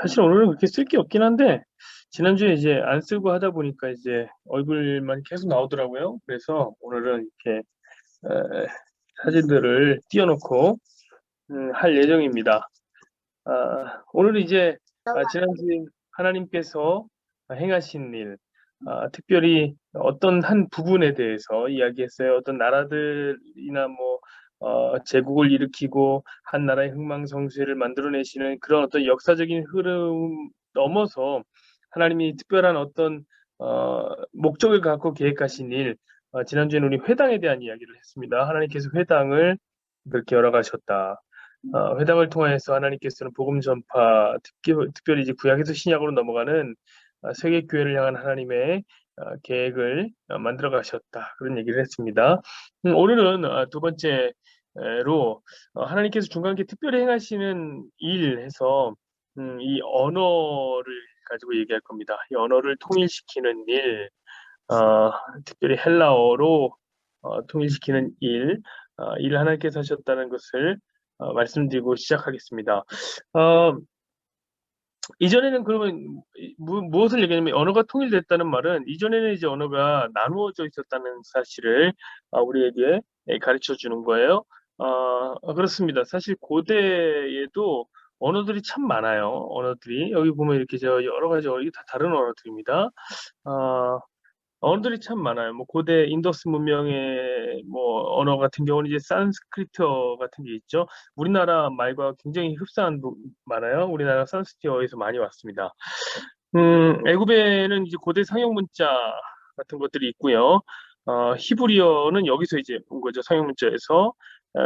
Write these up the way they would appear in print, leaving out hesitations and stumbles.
사실 오늘은 그렇게 쓸 게 없긴 한데 지난주에 이제 안 쓰고 하다 보니까 이제 얼굴만 계속 나오더라고요. 그래서 오늘은 이렇게 에, 사진들을 띄워놓고 할 예정입니다. 오늘은 이제 지난주에 하나님께서 행하신 일, 특별히 어떤 한 부분에 대해서 이야기했어요. 어떤 나라들이나 뭐 제국을 일으키고 한 나라의 흥망성쇠를 만들어내시는 그런 어떤 역사적인 흐름 넘어서 하나님이 특별한 어떤 목적을 갖고 계획하신 일, 지난주에는 우리 회당에 대한 이야기를 했습니다. 하나님께서 회당을 그렇게 열어가셨다. 회당을 통하여서 하나님께서는 복음 전파, 특별히 이제 구약에서 신약으로 넘어가는 세계 교회를 향한 하나님의 계획을 만들어 가셨다. 그런 얘기를 했습니다. 오늘은 두 번째로 하나님께서 중간계 특별히 행하시는 일 해서 이 언어를 가지고 얘기할 겁니다. 이 언어를 통일시키는 일, 어, 특별히 헬라어로 통일시키는 일을 하나님께서 하셨다는 것을 말씀드리고 시작하겠습니다. 어, 이전에는 그러면 무엇을 얘기하냐면 언어가 통일됐다는 말은 이전에는 이제 언어가 나누어져 있었다는 사실을 우리에게 가르쳐 주는 거예요. 그렇습니다. 사실 고대에도 언어들이 참 많아요. 언어들이 여기 보면 이렇게 저 여러 가지 이게 다 다른 언어들입니다. 어, 언어들이 참 많아요. 뭐 고대 인더스 문명의 뭐 언어 같은 경우는 이제 산스크리트어 같은 게 있죠. 우리나라 말과 굉장히 흡사한 많아요. 우리나라 산스크리트어에서 많이 왔습니다. 애굽에는 이제 고대 상형 문자 같은 것들이 있고요. 히브리어는 여기서 이제 온 거죠. 상형 문자에서.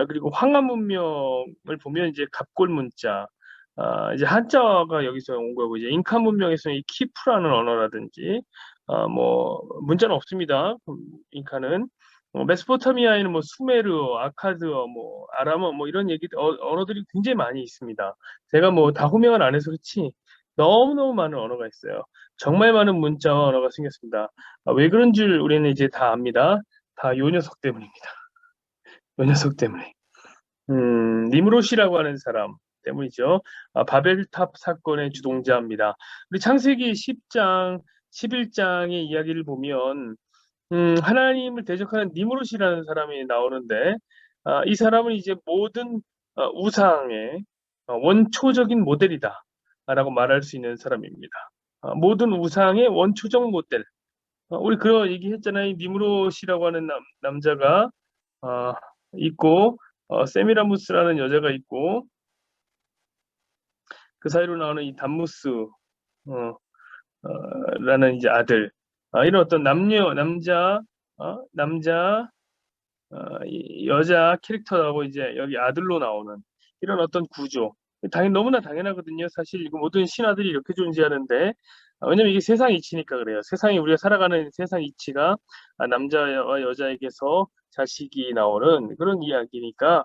그리고 황하 문명을 보면 이제 갑골 문자. 이제 한자가 여기서 온 거고 이제 잉카 문명에서는 이 키프라는 언어라든지 뭐 문자는 없습니다. 잉카는 메소포타미아에는 뭐 수메르어, 아카드어, 뭐 아람어 뭐 이런 얘기 언어들이 굉장히 많이 있습니다. 제가 뭐 다 호명을 안 해서 그렇지 너무너무 많은 언어가 있어요. 정말 많은 문자와 언어가 생겼습니다. 왜 그런 줄 우리는 이제 다 압니다. 다 요 녀석 때문입니다. 요 녀석 때문에. 니므롯이라고 하는 사람 때문이죠. 바벨탑 사건의 주동자입니다. 우리 창세기 10장, 11장의 이야기를 보면 하나님을 대적하는 니므롯이라는 사람이 나오는데 이 사람은 이제 모든 우상의 원초적인 모델이다 라고 말할 수 있는 사람입니다. 모든 우상의 원초적 모델. 우리 그런 얘기 했잖아요. 니므롯이라고 하는 남자가 어, 있고 세미라무스라는 여자가 있고 그 사이로 나오는 이 담무스 어, 라는 이제 아들. 이런 어떤 남자 여자 캐릭터하고 이제 여기 아들로 나오는 이런 어떤 구조. 너무나 당연하거든요. 사실 이거 모든 신화들이 이렇게 존재하는데, 왜냐면 이게 세상 이치니까 그래요. 세상이 우리가 살아가는 세상 이치가 남자와 여자에게서 자식이 나오는 그런 이야기니까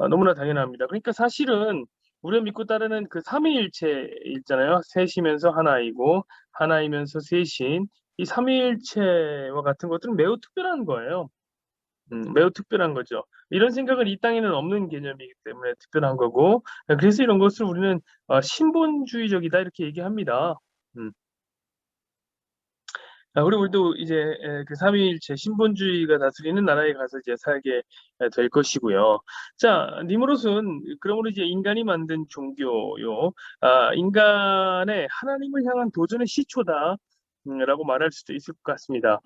너무나 당연합니다. 그러니까 사실은 우리가 믿고 따르는 그 삼위일체 있잖아요. 셋이면서 하나이고 하나이면서 셋인 이 삼위일체와 같은 것들은 매우 특별한 거예요. 매우 특별한 거죠. 이런 생각은 이 땅에는 없는 개념이기 때문에 특별한 거고, 그래서 이런 것을 우리는 신본주의적이다 이렇게 얘기합니다. 음. 그리고 우리도 이제 그 삼위일체 신본주의가 다스리는 나라에 가서 이제 살게 될 것이고요. 자, 니무롯은 그러므로 이제 인간이 만든 종교요. 인간의 하나님을 향한 도전의 시초다. 라고 말할 수도 있을 것 같습니다.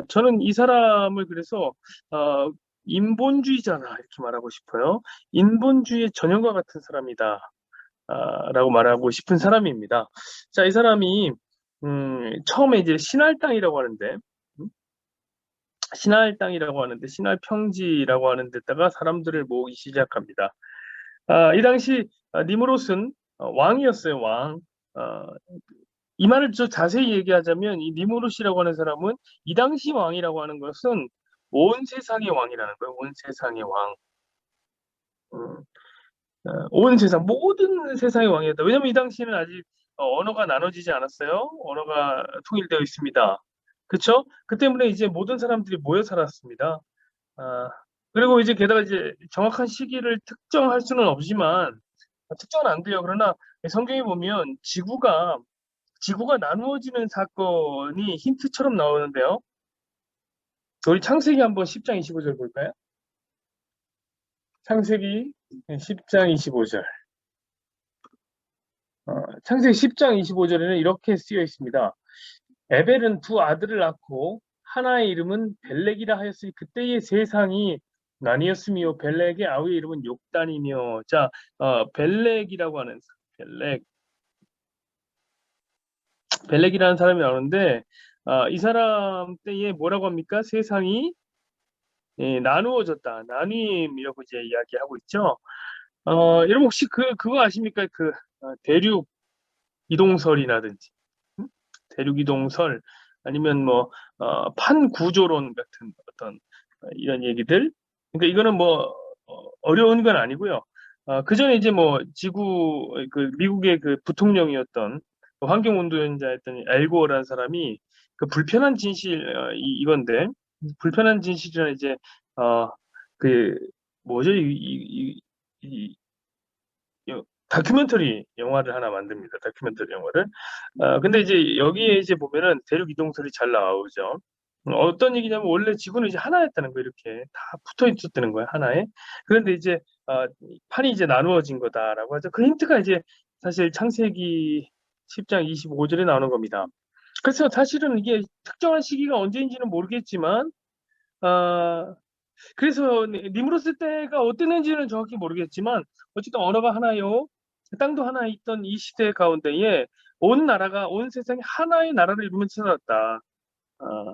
저는 이 사람을 그래서 어, 인본주의자다 이렇게 말하고 싶어요. 인본주의의 전형과 같은 사람이다. 라고 말하고 싶은 사람입니다. 자, 이 사람이 처음에 이제 신할 땅이라고 하는데 음, 신할 땅이라고 하는데 신할 평지라고 하는 데다가 사람들을 모으기 시작합니다. 이 당시 니무롯은 왕이었어요, 왕. 어, 이 말을 좀 자세히 얘기하자면 이 니무롯이라고 하는 사람은 이 당시 왕이라고 하는 것은 온 세상의 왕이라는 거예요. 온 세상의 왕. 음, 온 세상 모든 세상의 왕이었다. 왜냐하면 이 당시에는 아직 언어가 나눠지지 않았어요. 언어가 통일되어 있습니다. 그렇죠? 그 때문에 이제 모든 사람들이 모여 살았습니다. 아, 그리고 이제 게다가 이제 정확한 시기를 특정할 수는 없지만 특정은 안 돼요. 그러나 성경에 보면 지구가 나누어지는 사건이 힌트처럼 나오는데요. 우리 창세기 한번 10장 25절 볼까요? 창세기 10장 25절. 창세기 10장 25절에는 이렇게 쓰여 있습니다. 에벨은 두 아들을 낳고 하나의 이름은 벨렉이라 하였으니 그때의 세상이 나뉘었으며 벨렉의 아우의 이름은 욕단이며. 자, 벨렉이라고 하는 벨렉이라는 사람이 나오는데, 이 사람 때에 뭐라고 합니까? 세상이 나누어졌다. 나뉘임이라고 이제 이야기하고 있죠. 여러분 혹시 그거 아십니까? 대륙 이동설이라든지, 대륙 이동설, 아니면 뭐 판구조론 같은 어떤 이런 얘기들. 그러니까 이거는 뭐 어려운 건 아니고요. 그 전에 이제 뭐 미국의 그 부통령이었던 환경운동자였던 엘고어라는 사람이 그 불편한 진실, 이건데, 불편한 진실이라는 이제 그 뭐죠, 이 다큐멘터리 영화를 하나 만듭니다. 다큐멘터리 영화를. 근데 이제 여기에 이제 보면은 대륙 이동설이 잘 나오죠. 어떤 얘기냐면 원래 지구는 이제 하나였다는 거, 이렇게 다 붙어 있었다는 거예요, 하나에. 그런데 이제 판이 이제 나누어진 거다라고 하죠. 그 힌트가 이제 사실 창세기 10장 25절에 나오는 겁니다. 그래서 사실은 이게 특정한 시기가 언제인지는 모르겠지만, 아, 그래서 니무로스 때가 어땠는지는 정확히 모르겠지만 어쨌든 언어가 하나요, 땅도 하나 있던 이 시대 가운데에 온 세상이 하나의 나라를 이루면서 살았다.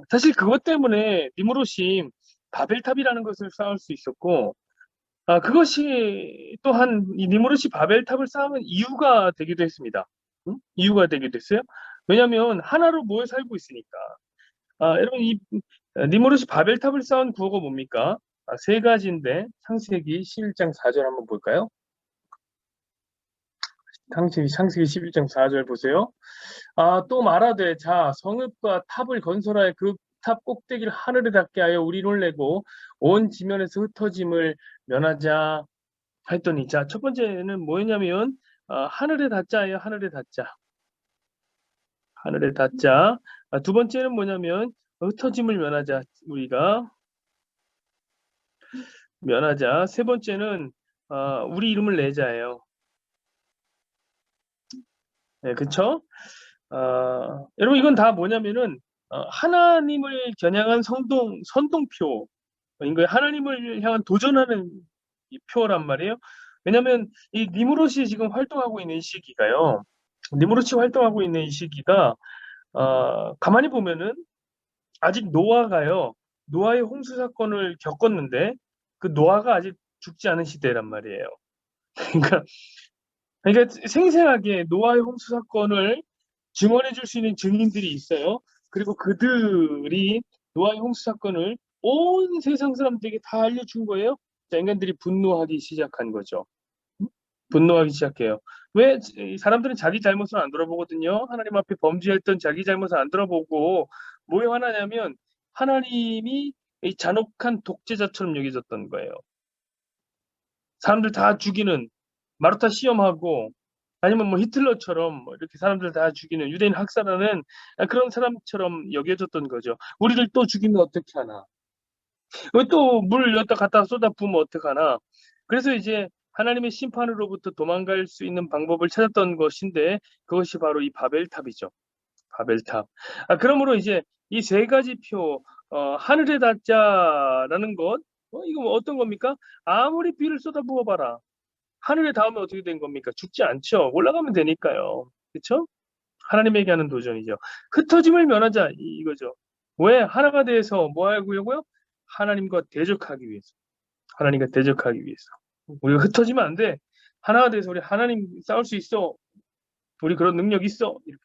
사실 그것 때문에 니무롯이 바벨탑이라는 것을 쌓을 수 있었고, 그것이 또한 이 니무롯이 바벨탑을 쌓은 이유가 되기도 했습니다. 이유가 되기도 했어요. 왜냐하면 하나로 모여 살고 있으니까. 여러분, 니무롯이 바벨탑을 쌓은 구호가 뭡니까? 세 가지인데 창세기 11장 4절 한번 볼까요? 창세기 11장 4절 보세요. 또 말하되 자 성읍과 탑을 건설하여 그 탑 꼭대기를 하늘에 닿게 하여 우리 를 내고 온 지면에서 흩어짐을 면하자 했더니, 자, 첫 번째는 뭐였냐면 하늘에 닿자예요. 하늘에 닿자. 하늘에 닿자. 두 번째는 뭐냐면 흩어짐을 면하자. 우리가 면하자. 세 번째는 우리 이름을 내자예요. 네, 그쵸? 여러분 이건 다 뭐냐면은 하나님을 겨냥한 선동표인 거예요. 하나님을 향한 도전하는 이 표란 말이에요. 왜냐하면 이 니무롯이 지금 활동하고 있는 시기가요. 니무롯이 활동하고 있는 이 시기가 가만히 보면은 아직 노아의 홍수 사건을 겪었는데 그 노아가 아직 죽지 않은 시대란 말이에요. 그러니까 생생하게 노아의 홍수 사건을 증언해 줄 수 있는 증인들이 있어요. 그리고 그들이 노아의 홍수 사건을 온 세상 사람들에게 다 알려준 거예요. 자, 인간들이 분노하기 시작한 거죠. 분노하기 시작해요. 왜? 사람들은 자기 잘못을 안 돌아보거든요. 하나님 앞에 범죄했던 자기 잘못을 안 돌아보고 뭐에 화나냐면 하나님이 이 잔혹한 독재자처럼 여겨졌던 거예요. 사람들 다 죽이는, 마르타 시험하고, 아니면 뭐 히틀러처럼 뭐 이렇게 사람들 다 죽이는, 유대인 학살하는 그런 사람처럼 여겨졌던 거죠. 우리를 또 죽이면 어떻게 하나? 왜 또 물 여기다 갖다 쏟아 부으면 어떡하나? 그래서 이제 하나님의 심판으로부터 도망갈 수 있는 방법을 찾았던 것인데 그것이 바로 이 바벨탑이죠. 바벨탑. 그러므로 이제 이 세 가지 표, 하늘에 닿자라는 것, 이거 뭐 어떤 겁니까? 아무리 비를 쏟아 부어봐라. 하늘에 닿으면 어떻게 된 겁니까? 죽지 않죠. 올라가면 되니까요. 그렇죠? 하나님에게 하는 도전이죠. 흩어짐을 면하자, 이거죠. 왜? 하나가 돼서 뭐 하고요? 하나님과 대적하기 위해서. 하나님과 대적하기 위해서. 우리가 흩어지면 안 돼. 하나가 돼서 우리 하나님 싸울 수 있어. 우리 그런 능력 있어. 이렇게.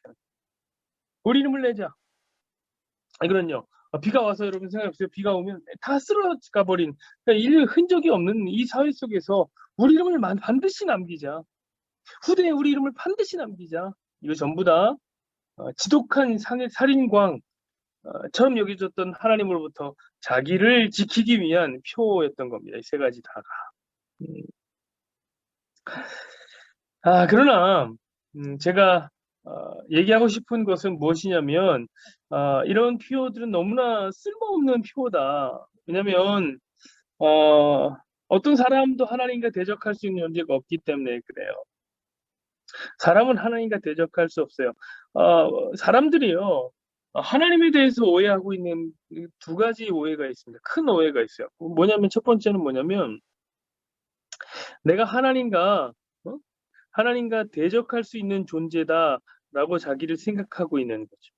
우리 이름을 내자. 그런요. 비가 와서 여러분 생각해보세요. 비가 오면 다 쓰러져 버린, 그러니까 인류 흔적이 없는 이 사회 속에서 우리 이름을 반드시 남기자. 후대에 우리 이름을 반드시 남기자. 이거 전부 다 지독한 살인광처럼 여겨졌던 하나님으로부터 자기를 지키기 위한 표였던 겁니다. 이 세 가지 다가. 음. 그러나 제가 얘기하고 싶은 것은 무엇이냐면 이런 표어들은 너무나 쓸모없는 표어다. 왜냐하면 어떤 사람도 하나님과 대적할 수 있는 존재가 없기 때문에 그래요. 사람은 하나님과 대적할 수 없어요. 사람들이요. 하나님에 대해서 오해하고 있는 두 가지 오해가 있습니다. 큰 오해가 있어요. 뭐냐면 첫 번째는 뭐냐면 내가 어? 하나님과 대적할 수 있는 존재다라고 자기를 생각하고 있는 거죠.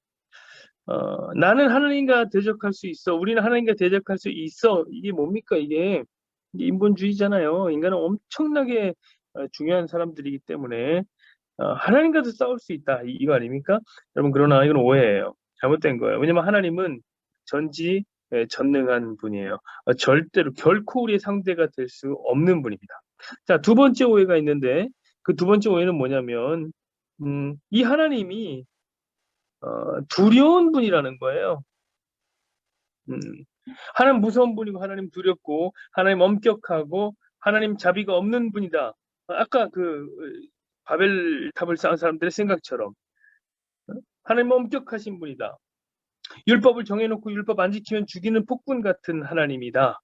나는 하나님과 대적할 수 있어. 우리는 하나님과 대적할 수 있어. 이게 뭡니까? 이게 인본주의잖아요. 인간은 엄청나게 중요한 사람들이기 때문에 하나님과도 싸울 수 있다. 이거 아닙니까? 여러분, 그러나 이건 오해예요. 잘못된 거예요. 왜냐면 하나님은 전능한 분이에요. 절대로 결코 우리의 상대가 될 수 없는 분입니다. 자, 두 번째 오해가 있는데 그 두 번째 오해는 뭐냐면 이 하나님이 두려운 분이라는 거예요. 음, 하나님 무서운 분이고 하나님 두렵고 하나님 엄격하고 하나님 자비가 없는 분이다. 아까 그 바벨탑을 쌓은 사람들의 생각처럼 하나님 엄격하신 분이다. 율법을 정해놓고 율법 안 지키면 죽이는 폭군 같은 하나님이다.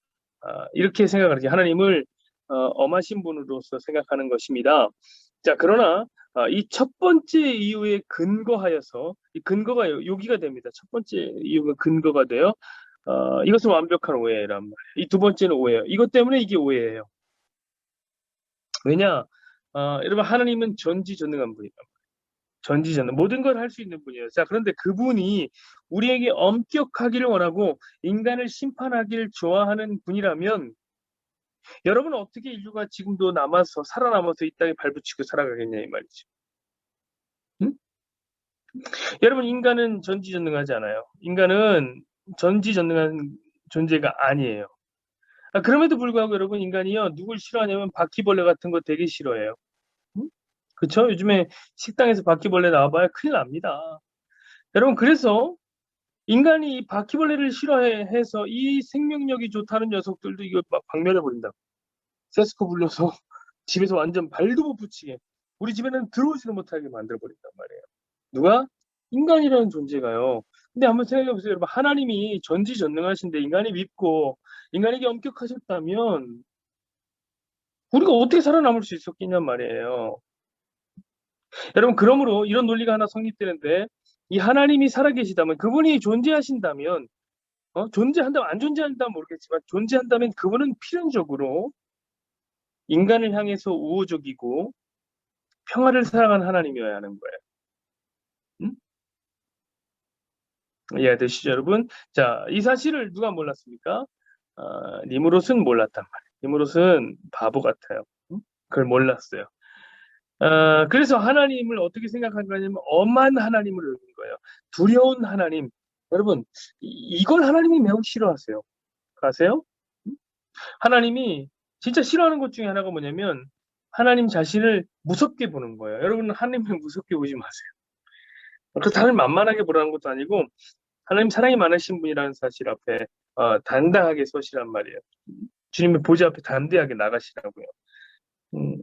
이렇게 생각을 하지. 하나님을 엄하신 분으로서 생각하는 것입니다. 자, 그러나 이 첫 번째 이유에 근거하여서 이 근거가 여기가 됩니다. 첫 번째 이유가 근거가 돼요. 이것은 완벽한 오해란 말이에요. 이 두 번째는 오해예요. 이것 때문에 이게 오해예요. 왜냐? 여러분, 하나님은 전지전능한 분이다. 전지전능 모든 걸 할 수 있는 분이에요. 자, 그런데 그분이 우리에게 엄격하기를 원하고 인간을 심판하기를 좋아하는 분이라면 여러분 어떻게 인류가 지금도 살아남아서 이 땅에 발붙이고 살아가겠냐 이 말이죠. 응? 여러분, 인간은 전지전능하지 않아요. 인간은 전지전능한 존재가 아니에요. 그럼에도 불구하고 여러분, 인간이요 누굴 싫어하냐면 바퀴벌레 같은 거 되게 싫어해요. 응? 그쵸? 요즘에 식당에서 바퀴벌레 나와봐야 큰일 납니다. 여러분, 그래서 인간이 이 바퀴벌레를 싫어해서 이 생명력이 좋다는 녀석들도 이거 막 박멸해 버린다. 세스코 불러서 집에서 완전 발도 못 붙이게 우리 집에는 들어오지도 못하게 만들어 버린단 말이에요. 누가? 인간이라는 존재가요. 근데 한번 생각해 보세요, 여러분. 하나님이 전지전능하신데 인간이 믿고 인간에게 엄격하셨다면 우리가 어떻게 살아남을 수 있었겠냔 말이에요. 여러분, 그러므로 이런 논리가 하나 성립되는데 이 하나님이 살아계시다면 그분이 존재하신다면 존재한다면 안 존재한다면 모르겠지만 존재한다면 그분은 필연적으로 인간을 향해서 우호적이고 평화를 사랑하는 하나님이어야 하는 거예요. 음? 이해되시죠, 여러분? 자, 이 사실을 누가 몰랐습니까? 니무롯은 몰랐단 말이에요. 니무롯은 바보 같아요. 그걸 몰랐어요. 그래서 하나님을 어떻게 생각한 거냐면 엄한 하나님을 여긴 거예요. 두려운 하나님. 여러분, 이걸 하나님이 매우 싫어하세요. 아세요? 하나님이 진짜 싫어하는 것 중에 하나가 뭐냐면 하나님 자신을 무섭게 보는 거예요. 여러분, 하나님을 무섭게 보지 마세요. 그 다른 만만하게 보라는 것도 아니고 하나님 사랑이 많으신 분이라는 사실 앞에 당당하게 서시란 말이에요. 주님의 보좌 앞에 담대하게 나가시라고요.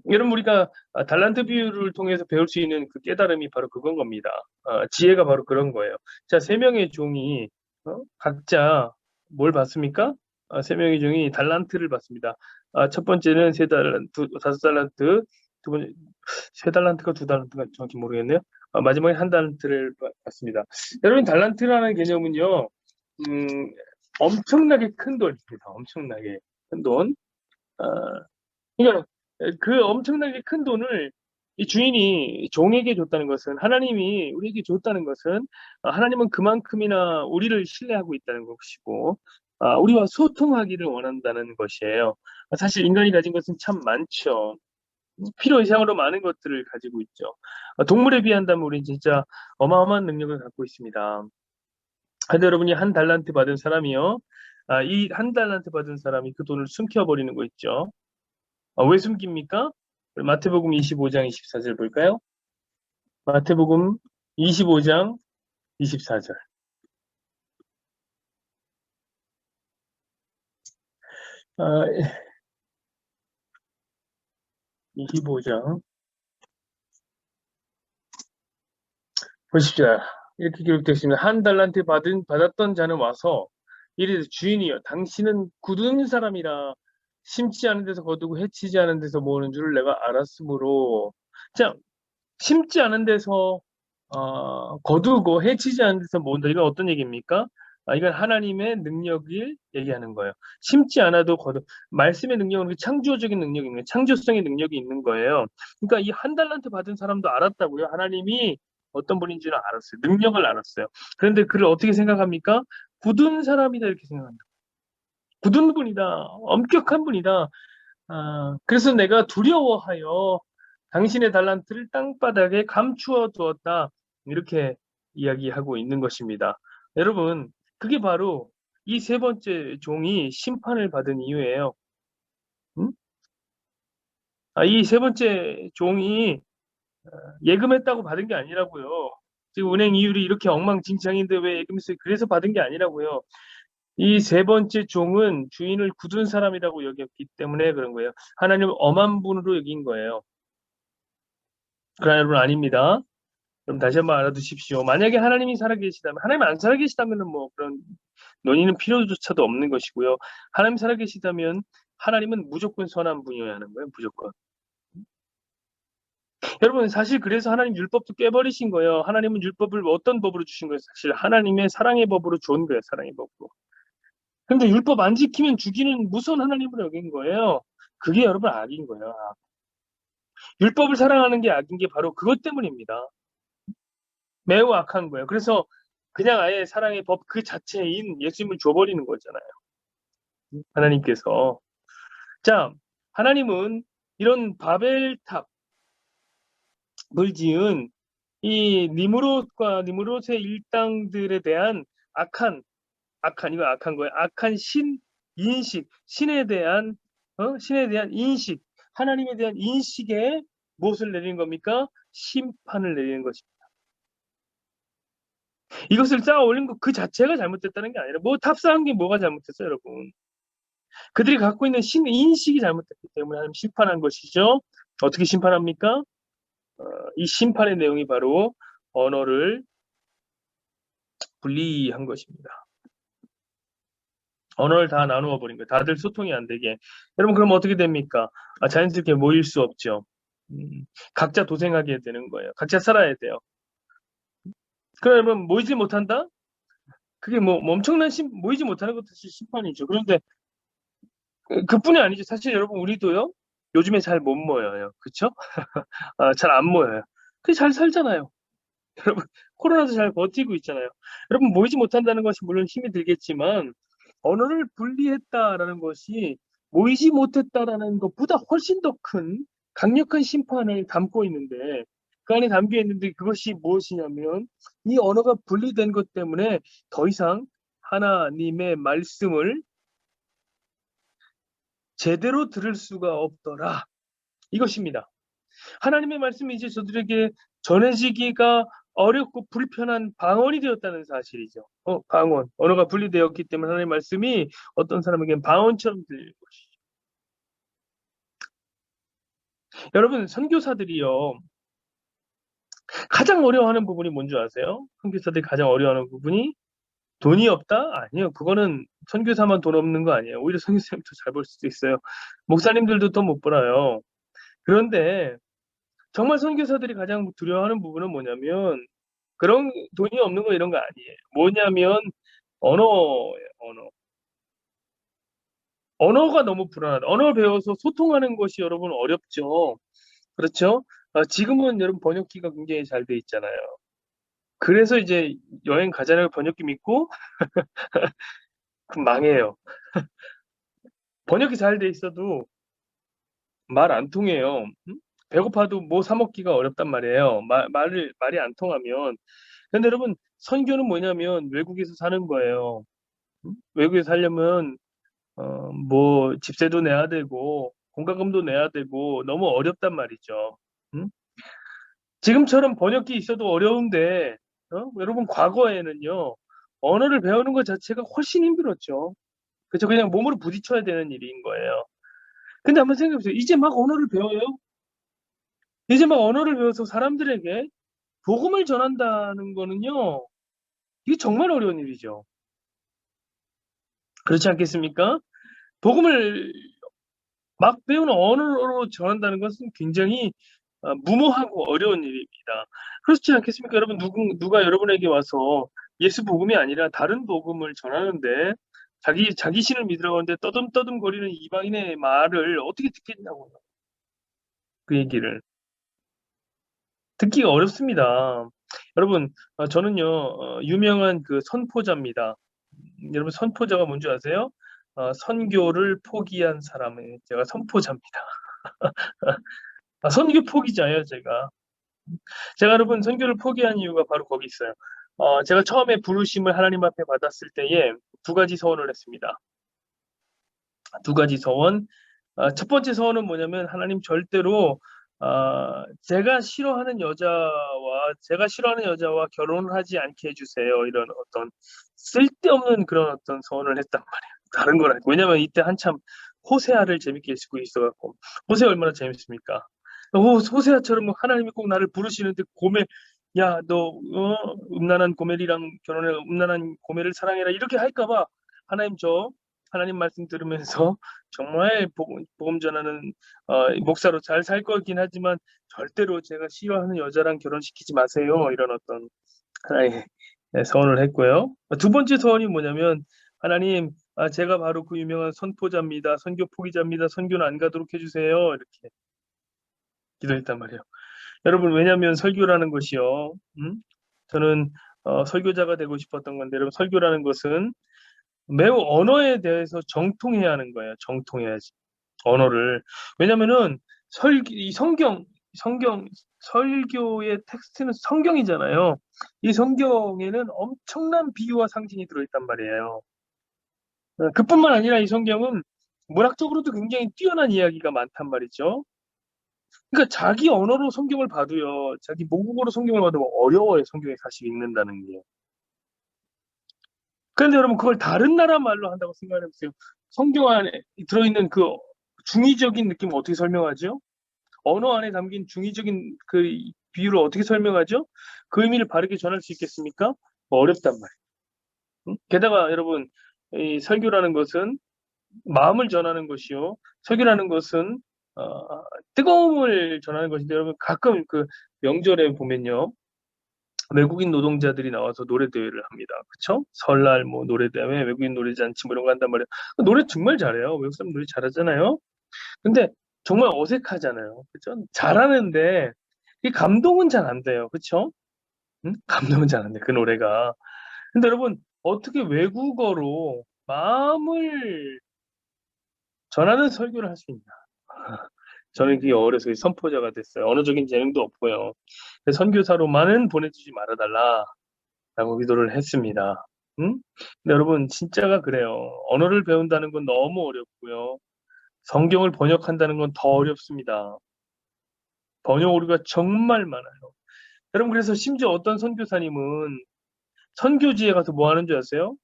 여러분, 우리가 달란트 비유를 통해서 배울 수 있는 그 깨달음이 바로 그건 겁니다. 지혜가 바로 그런 거예요. 자, 세 명의 종이 각자 뭘 받습니까? 세 명의 종이 달란트를 받습니다. 첫 번째는 세 달란트, 다섯 달란트, 두 번째 세 달란트가 두 달란트가 정확히 모르겠네요. 마지막에 한 달란트를 받습니다. 여러분, 달란트라는 개념은요, 음, 엄청나게 큰 돈입니다. 엄청나게 큰 돈. 어, 그러니까 그 엄청나게 큰 돈을 이 주인이 종에게 줬다는 것은 하나님이 우리에게 줬다는 것은 하나님은 그만큼이나 우리를 신뢰하고 있다는 것이고 우리와 소통하기를 원한다는 것이에요. 사실 인간이 가진 것은 참 많죠. 필요 이상으로 많은 것들을 가지고 있죠. 동물에 비한다면 우리는 진짜 어마어마한 능력을 갖고 있습니다. 근데 여러분이 한 달란트 받은 사람이요. 이 한 달란트 받은 사람이 그 돈을 숨겨버리는 거 있죠. 왜 숨깁니까? 마태복음 25장 24절 볼까요? 마태복음 25장 24절. 25장 보십시오. 이렇게 기록되어 있습니다. 한 달란트 받았던 자는 와서 이르되 주인이여 당신은 굳은 사람이라 심지 않은 데서 거두고 해치지 않은 데서 모으는 줄을 내가 알았으므로 자 심지 않은 데서 거두고 해치지 않은 데서 모은다. 이건 어떤 얘기입니까? 이건 하나님의 능력을 얘기하는 거예요. 심지 않아도 말씀의 능력은 창조적인 능력이 있는 거예요. 창조성의 능력이 있는 거예요. 그러니까 이 한 달란트 받은 사람도 알았다고요. 하나님이 어떤 분인지는 알았어요. 능력을 알았어요. 그런데 그를 어떻게 생각합니까? 굳은 사람이다 이렇게 생각합니다. 굳은 분이다. 엄격한 분이다. 그래서 내가 두려워하여 당신의 달란트를 땅바닥에 감추어 두었다. 이렇게 이야기하고 있는 것입니다. 여러분, 그게 바로 이 세 번째 종이 심판을 받은 이유예요. 음? 이 세 번째 종이 예금했다고 받은 게 아니라고요. 지금 은행 이율이 이렇게 엉망진창인데 왜 예금했어요? 그래서 받은 게 아니라고요. 이 세 번째 종은 주인을 굳은 사람이라고 여겼기 때문에 그런 거예요. 하나님은 엄한 분으로 여긴 거예요. 그러나 여러분 아닙니다. 그럼 다시 한번 알아두십시오. 만약에 하나님이 살아계시다면, 하나님 안 살아계시다면은 뭐 그런 논의는 필요조차도 없는 것이고요. 하나님 살아계시다면 하나님은 무조건 선한 분이어야 하는 거예요. 무조건. 여러분 사실 그래서 하나님 율법도 깨버리신 거예요. 하나님은 율법을 어떤 법으로 주신 거예요? 사실 하나님의 사랑의 법으로 준 거예요. 사랑의 법으로. 근데 율법 안 지키면 죽이는 무서운 하나님으로 여긴 거예요. 그게 여러분 악인 거예요. 악. 율법을 사랑하는 게 악인 게 바로 그것 때문입니다. 매우 악한 거예요. 그래서 그냥 아예 사랑의 법 그 자체인 예수님을 줘버리는 거잖아요. 하나님께서. 자, 하나님은 이런 바벨탑을 지은 이 니무롯과 니무롯의 일당들에 대한 이거 악한 거예요. 악한 인식, 신에 대한 인식, 하나님에 대한 인식에 무엇을 내리는 겁니까? 심판을 내리는 것입니다. 이것을 쌓아 올린 것 그 자체가 잘못됐다는 게 아니라 뭐 탑쌓은 게 뭐가 잘못됐어요, 여러분? 그들이 갖고 있는 인식이 잘못됐기 때문에 하나님 심판한 것이죠. 어떻게 심판합니까? 이 심판의 내용이 바로 언어를 분리한 것입니다. 언어를 다 나누어 버린 거예요. 다들 소통이 안 되게. 여러분 그럼 어떻게 됩니까? 자연스럽게 모일 수 없죠. 각자 도생하게 되는 거예요. 각자 살아야 돼요. 그러면 모이지 못한다? 그게 뭐 엄청난 모이지 못하는 것도 사실 심판이죠. 그런데 그뿐이 아니죠. 사실 여러분 우리도요. 요즘에 잘 못 모여요. 그렇죠? 잘 안 모여요. 그게 잘 살잖아요. 여러분 코로나도 잘 버티고 있잖아요. 여러분 모이지 못한다는 것이 물론 힘이 들겠지만 언어를 분리했다라는 것이 모이지 못했다라는 것보다 훨씬 더 큰 강력한 심판을 담고 있는데 그 안에 담겨 있는데 그것이 무엇이냐면 이 언어가 분리된 것 때문에 더 이상 하나님의 말씀을 제대로 들을 수가 없더라. 이것입니다. 하나님의 말씀이 이제 저들에게 전해지기가 어렵고 불편한 방언이 되었다는 사실이죠. 방언. 언어가 분리되었기 때문에 하나님의 말씀이 어떤 사람에게는 방언처럼 들릴 것이죠. 여러분, 선교사들이요. 가장 어려워하는 부분이 뭔지 아세요? 선교사들이 가장 어려워하는 부분이 돈이 없다? 아니에요. 그거는 선교사만 돈 없는 거 아니에요. 오히려 선교사님도 잘 벌 수도 있어요. 목사님들도 더 못 벌어요. 그런데 정말 선교사들이 가장 두려워하는 부분은 뭐냐면 그런 돈이 없는 거 이런 거 아니에요. 뭐냐면 언어예요. 언어가 너무 불안하다. 언어 배워서 소통하는 것이 여러분 어렵죠. 그렇죠? 지금은 여러분 번역기가 굉장히 잘 돼 있잖아요. 그래서 이제 여행 가잖아요. 번역기 믿고 그럼 망해요. 번역기 잘 돼 있어도 말 안 통해요. 배고파도 뭐 사 먹기가 어렵단 말이에요. 말이 안 통하면. 근데 여러분 선교는 뭐냐면 외국에서 사는 거예요. 외국에서 살려면 뭐 집세도 내야 되고 공과금도 내야 되고 너무 어렵단 말이죠. 음? 지금처럼 번역기 있어도 어려운데 여러분 과거에는요. 언어를 배우는 것 자체가 훨씬 힘들었죠. 그렇죠? 그냥 몸으로 부딪혀야 되는 일인 거예요. 근데 한번 생각해 보세요. 이제 막 언어를 배워요. 이제 막 언어를 배워서 사람들에게 복음을 전한다는 거는요, 이게 정말 어려운 일이죠. 그렇지 않겠습니까? 복음을 막 배우는 언어로 전한다는 것은 굉장히 무모하고 어려운 일입니다. 그렇지 않겠습니까? 여러분, 누가 여러분에게 와서 예수 복음이 아니라 다른 복음을 전하는데 자기 신을 믿으라고 하는데 떠듬떠듬거리는 이방인의 말을 어떻게 듣겠냐고요. 그 얘기를. 듣기가 어렵습니다. 여러분, 저는요, 유명한 그 선포자입니다. 여러분, 선포자가 뭔지 아세요? 선교를 포기한 사람의 제가 선포자입니다. 선교 포기자예요, 제가. 제가 여러분, 선교를 포기한 이유가 바로 거기 있어요. 제가 처음에 부르심을 하나님 앞에 받았을 때에 두 가지 서원을 했습니다. 두 가지 서원. 첫 번째 서원은 뭐냐면, 하나님 절대로 제가 싫어하는 여자와 결혼을 하지 않게 해주세요. 이런 어떤 쓸데없는 그런 어떤 서원을 했단 말이에요. 다른 건 아니고. 왜냐면 이때 한참 호세아를 재밌게 읽고 있어갖고. 호세아 얼마나 재밌습니까? 호세아처럼 뭐 하나님이 꼭 나를 부르시는데 야, 너 음란한 고멜이랑 결혼해, 음란한 고멜을 사랑해라 이렇게 할까봐 하나님 말씀 들으면서 정말 복음 전하는 목사로 잘 살 거긴 하지만 절대로 제가 싫어하는 여자랑 결혼시키지 마세요. 이런 어떤 하나의 서원을 했고요. 두 번째 서원이 뭐냐면, 하나님, 제가 바로 그 유명한 선포자입니다. 선교 포기자입니다. 선교는 안 가도록 해주세요. 이렇게 기도했단 말이에요. 여러분, 왜냐하면 설교라는 것이요. 저는 설교자가 되고 싶었던 건데, 여러분, 설교라는 것은 매우 언어에 대해서 정통해야 하는 거예요. 정통해야지. 언어를. 왜냐면은 이 설교의 텍스트는 성경이잖아요. 이 성경에는 엄청난 비유와 상징이 들어있단 말이에요. 그뿐만 아니라 이 성경은 문학적으로도 굉장히 뛰어난 이야기가 많단 말이죠. 그러니까 자기 언어로 성경을 봐도요, 자기 모국어로 성경을 봐도 어려워요. 성경에 사실 읽는다는 게. 그런데 여러분, 그걸 다른 나라 말로 한다고 생각해보세요. 성경 안에 들어있는 그 중의적인 느낌을 어떻게 설명하죠? 언어 안에 담긴 중의적인 그 비유를 어떻게 설명하죠? 그 의미를 바르게 전할 수 있겠습니까? 어렵단 말이에요. 게다가 여러분, 이 설교라는 것은 마음을 전하는 것이요. 설교라는 것은 뜨거움을 전하는 것인데, 여러분, 가끔 그 명절에 보면요, 외국인 노동자들이 나와서 노래 대회를 합니다. 그쵸? 설날 뭐 노래 대회, 외국인 노래 잔치 뭐 이런 거 한단 말이에요. 노래 정말 잘해요. 외국 사람 노래 잘하잖아요. 근데 정말 어색하잖아요. 그죠? 잘하는데 이 감동은 잘 안 돼요. 그쵸? 감동은 잘 안 돼. 그 노래가. 근데 여러분, 어떻게 외국어로 마음을 전하는 설교를 할 수 있나? 저는 그게 어려서 선포자가 됐어요. 언어적인 재능도 없고요. 선교사로만은 보내주지 말아달라라고 기도를 했습니다. 응? 근데 여러분, 진짜가 그래요. 언어를 배운다는 건 너무 어렵고요. 성경을 번역한다는 건 더 어렵습니다. 번역 오류가 정말 많아요. 여러분, 그래서 심지어 어떤 선교사님은 선교지에 가서 뭐 하는 줄 아세요?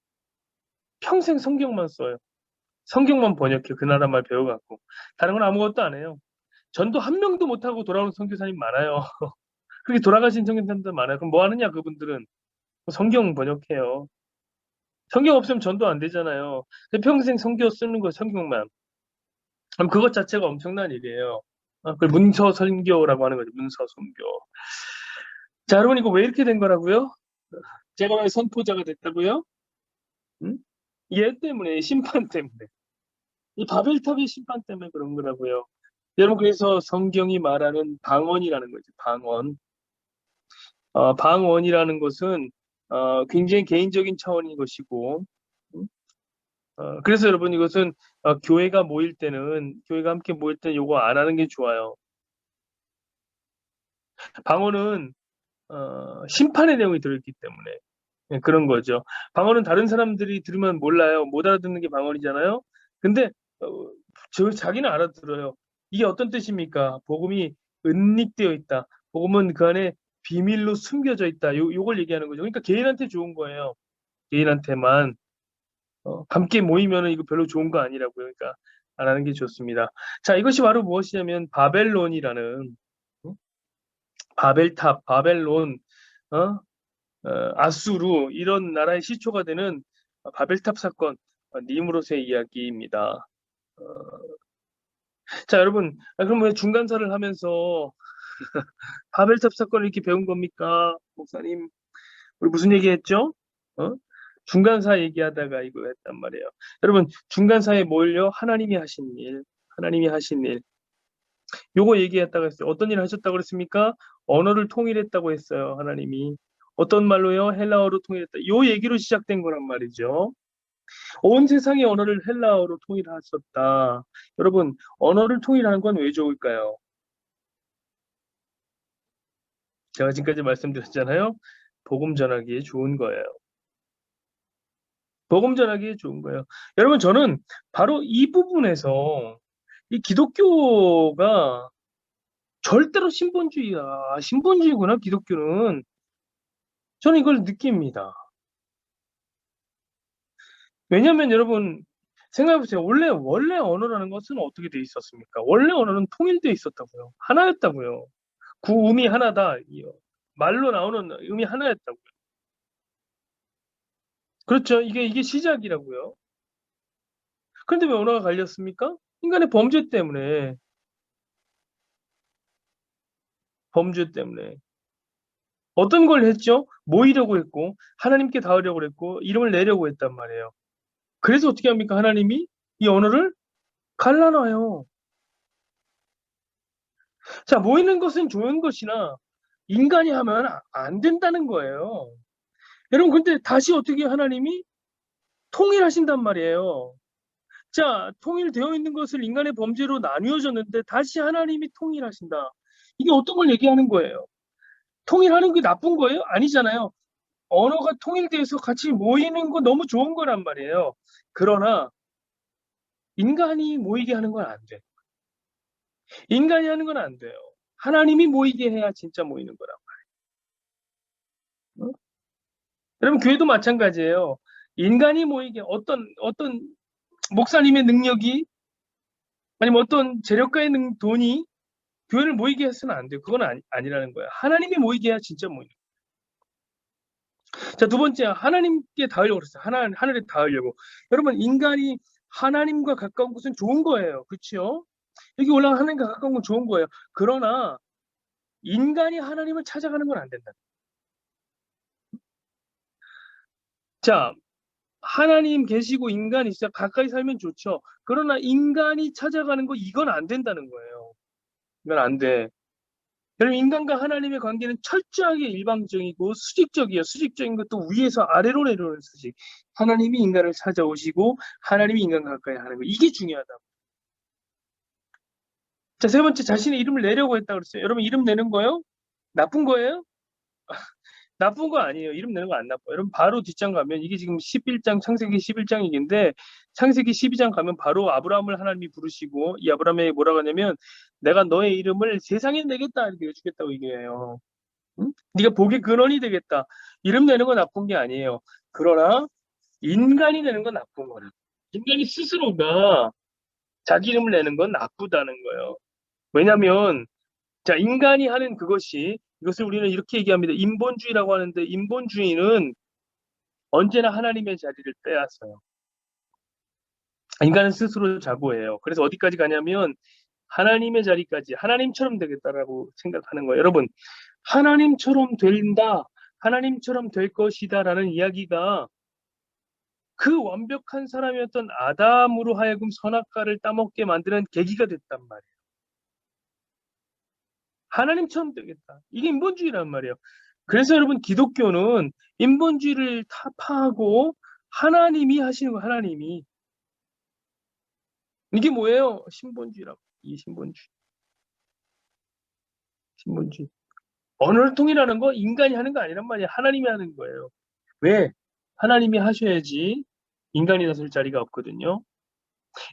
평생 성경만 써요. 성경만 번역해. 그 나라 말 배워갖고. 다른 건 아무것도 안 해요. 전도 한 명도 못하고 돌아오는 선교사님 많아요. 그렇게 돌아가신 선교사님들 많아요. 그럼 뭐 하느냐, 그분들은? 성경 번역해요. 성경 없으면 전도 안 되잖아요. 평생 성경 쓰는 거, 성경만. 그럼 그것 자체가 엄청난 일이에요. 그걸 문서 선교라고 하는 거죠. 문서 선교. 자, 여러분, 이거 왜 이렇게 된 거라고요? 제가 왜 선포자가 됐다고요? 음? 얘 때문에, 심판 때문에. 이 바벨탑의 심판 때문에 그런 거라고요. 여러분, 그래서 성경이 말하는 방언이라는 거죠. 방언. 방언이라는 것은 굉장히 개인적인 차원인 것이고, 음? 그래서 여러분, 이것은 교회가 함께 모일 때는 요거 안 하는 게 좋아요. 방언은 심판의 내용이 들어있기 때문에 그런 거죠. 방언은 다른 사람들이 들으면 몰라요. 못 알아듣는 게 방언이잖아요. 근데 자기는 알아들어요. 이게 어떤 뜻입니까? 복음이 은닉되어 있다. 복음은 그 안에 비밀로 숨겨져 있다. 요걸 얘기하는 거죠. 그러니까 개인한테 좋은 거예요. 개인한테만. 함께 모이면은 이거 별로 좋은 거 아니라고요. 그러니까 안 하는 게 좋습니다. 자, 이것이 바로 무엇이냐면 바벨론이라는, 바벨탑, 바벨론. 어? 아수르 이런 나라의 시초가 되는 바벨탑 사건 니무롯의 이야기입니다. 어, 자, 여러분, 그럼 왜 중간사를 하면서 바벨탑 사건을 이렇게 배운 겁니까? 목사님, 우리 무슨 얘기했죠? 어? 중간사 얘기하다가 이거 했단 말이에요. 여러분, 중간사에 뭘요? 하나님이 하신 일, 하나님이 하신 일. 요거 얘기했다고 했어요. 어떤 일을 하셨다고 그랬습니까? 언어를 통일했다고 했어요. 하나님이. 어떤 말로요? 헬라어로 통일했다. 요 얘기로 시작된 거란 말이죠. 온 세상의 언어를 헬라어로 통일하셨다. 여러분, 언어를 통일하는 건 왜 좋을까요? 제가 지금까지 말씀드렸잖아요. 복음 전하기에 좋은 거예요. 복음 전하기에 좋은 거예요. 여러분, 저는 바로 이 부분에서 이 기독교가 절대로 신본주의야. 신본주의구나, 기독교는. 저는 이걸 느낍니다. 왜냐면 여러분, 생각해보세요. 원래 언어라는 것은 어떻게 돼 있었습니까? 원래 언어는 통일돼 있었다고요. 하나였다고요. 구음이 하나다. 말로 나오는 음이 하나였다고요. 그렇죠. 이게 시작이라고요. 그런데 왜 언어가 갈렸습니까? 인간의 범죄 때문에. 범죄 때문에. 어떤 걸 했죠? 모이려고 했고, 하나님께 닿으려고 했고, 이름을 내려고 했단 말이에요. 그래서 어떻게 합니까? 하나님이 이 언어를 갈라놔요. 자, 모이는 것은 좋은 것이나 인간이 하면 안 된다는 거예요. 여러분, 근데 다시 어떻게 하나님이 통일하신단 말이에요. 자, 통일되어 있는 것을 인간의 범죄로 나뉘어졌는데 다시 하나님이 통일하신다. 이게 어떤 걸 얘기하는 거예요? 통일하는 게 나쁜 거예요? 아니잖아요. 언어가 통일돼서 같이 모이는 거 너무 좋은 거란 말이에요. 그러나 인간이 모이게 하는 건 안 돼. 인간이 하는 건 안 돼요. 하나님이 모이게 해야 진짜 모이는 거란 말이에요. 여러분, 교회도 마찬가지예요. 인간이 모이게 어떤 목사님의 능력이 아니면 어떤 재력가의 돈이 교회를 모이게 해서는 안 돼요. 그건 아니라는 거예요. 하나님이 모이게 해야 진짜 모이는 거예요. 자, 두 번째, 하나님께 닿으려고 그랬어요. 하늘에 닿으려고. 여러분, 인간이 하나님과 가까운 것은 좋은 거예요. 그렇죠? 여기 올라가 하나님과 가까운 건 좋은 거예요. 그러나 인간이 하나님을 찾아가는 건 안 된다. 자, 하나님 계시고 인간이 있어 가까이 살면 좋죠. 그러나 인간이 찾아가는 거 이건 안 된다는 거예요. 이건 안 돼. 여러분, 인간과 하나님의 관계는 철저하게 일방적이고 수직적이에요. 수직적인 것도 위에서 아래로 내려오는 수직. 하나님이 인간을 찾아오시고 하나님이 인간과 가까이 하는 거. 이게 중요하다. 자, 세 번째, 자신의 이름을 내려고 했다고 그랬어요. 여러분, 이름 내는 거요? 나쁜 거예요? 나쁜 거 아니에요. 이름 내는 거 안 나빠요. 여러분, 바로 뒷장 가면 이게 지금 11장, 창세기 11장 얘기인데 창세기 12장 가면 바로 아브라함을 하나님이 부르시고 이 아브라함에 뭐라고 하냐면 내가 너의 이름을 세상에 내겠다 이렇게 해주겠다고 얘기해요. 응? 네가 복의 근원이 되겠다. 이름 내는 건 나쁜 게 아니에요. 그러나 인간이 내는 건 나쁜 거예요. 인간이 스스로가 자기 이름을 내는 건 나쁘다는 거예요. 왜냐하면 자, 인간이 하는 그것이 이것을 우리는 이렇게 얘기합니다. 인본주의라고 하는데 인본주의는 언제나 하나님의 자리를 빼앗아요. 인간은 스스로 자고해요. 그래서 어디까지 가냐면 하나님의 자리까지 하나님처럼 되겠다라고 생각하는 거예요. 여러분, 하나님처럼 된다, 하나님처럼 될 것이다라는 이야기가 그 완벽한 사람이었던 아담으로 하여금 선악과를 따먹게 만드는 계기가 됐단 말이에요. 하나님처럼 되겠다. 이게 인본주의란 말이에요. 그래서 여러분, 기독교는 인본주의를 타파하고 하나님이 하시는 거, 하나님이. 이게 뭐예요? 신본주의라고. 이 신본주의. 신본주의. 언어를 통일하는 거 인간이 하는 거 아니란 말이에요. 하나님이 하는 거예요. 왜? 하나님이 하셔야지 인간이 나설 자리가 없거든요.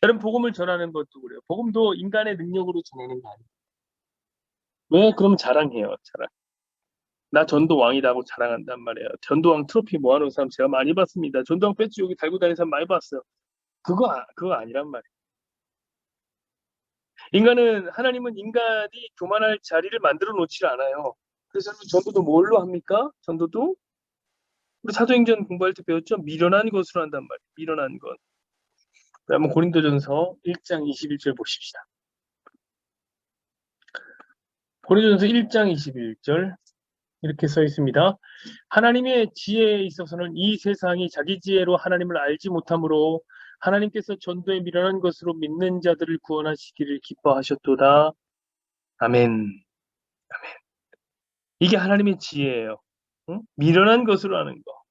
여러분, 복음을 전하는 것도 그래요. 복음도 인간의 능력으로 전하는 거 아니에요. 왜? 그럼 자랑해요. 자랑. 나 전도왕이다 하고 자랑한단 말이에요. 전도왕 트로피 모아놓은 사람 제가 많이 봤습니다. 전도왕 배지 여기 달고 다니는 사람 많이 봤어요. 그거 아니란 말이에요. 하나님은 인간이 교만할 자리를 만들어 놓지 않아요. 그래서 전도도 뭘로 합니까? 전도도 우리 사도행전 공부할 때 배웠죠? 미련한 것으로 한단 말이에요. 미련한 것. 한번 고린도전서 1장 21절 보십시다. 고린도전서 1장 21절 이렇게 써 있습니다. 하나님의 지혜에 있어서는 이 세상이 자기 지혜로 하나님을 알지 못하므로 하나님께서 전도에 미련한 것으로 믿는 자들을 구원하시기를 기뻐하셨도다. 아멘. 이게 하나님의 지혜예요. 응? 미련한 것으로 하는 거.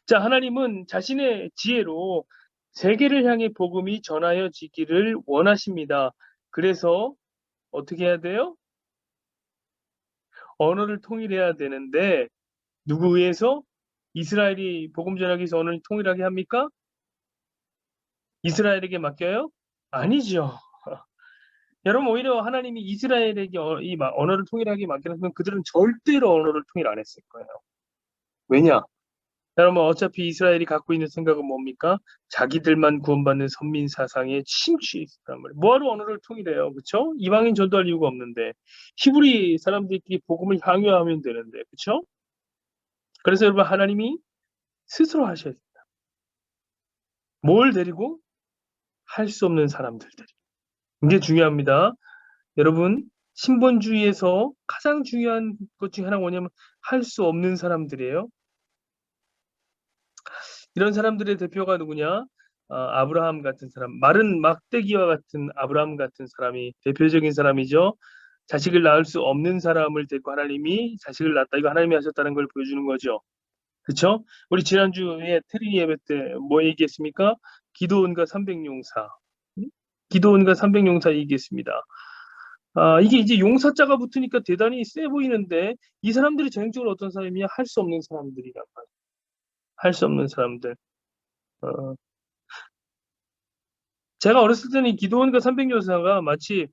자, 하나님은 자신의 지혜로 세계를 향해 복음이 전하여지기를 원하십니다. 그래서 어떻게 해야 돼요? 언어를 통일해야 되는데 누구 위해서? 이스라엘이 복음 전하기 위해서 언어를 통일하게 합니까? 이스라엘에게 맡겨요? 아니죠. 여러분 오히려 하나님이 이스라엘에게 이 언어를 통일하게 맡겨놨으면 그들은 절대로 언어를 통일 안 했을 거예요. 왜냐? 여러분 어차피 이스라엘이 갖고 있는 생각은 뭡니까? 자기들만 구원받는 선민 사상에 침취해 있단 말이에요. 뭐하러 언어를 통일해요, 그렇죠? 이방인 전도할 이유가 없는데 히브리 사람들끼리 복음을 향유하면 되는데, 그렇죠? 그래서 여러분 하나님이 스스로 하셔야 돼요. 뭘 데리고? 할 수 없는 사람들 데리고. 이게 중요합니다. 여러분 신본주의에서 가장 중요한 것 중에 하나가 뭐냐면 할 수 없는 사람들이에요. 이런 사람들의 대표가 누구냐? 아브라함 같은 사람, 마른 막대기와 같은 아브라함 같은 사람이 대표적인 사람이죠. 자식을 낳을 수 없는 사람을 데리고 하나님이 자식을 낳았다. 이거 하나님이 하셨다는 걸 보여주는 거죠. 그렇죠? 우리 지난주에 트리 예배 때 뭐 얘기했습니까? 기도원과 300용사. 기도원과 300용사 얘기했습니다. 이게 이제 용사자가 붙으니까 대단히 세 보이는데 이 사람들이 전형적으로 어떤 사람이냐? 할 수 없는 사람들이란 말이에요. 할 수 없는 사람들. 어, 제가 어렸을 때는 이 기도원과 300용사가 마치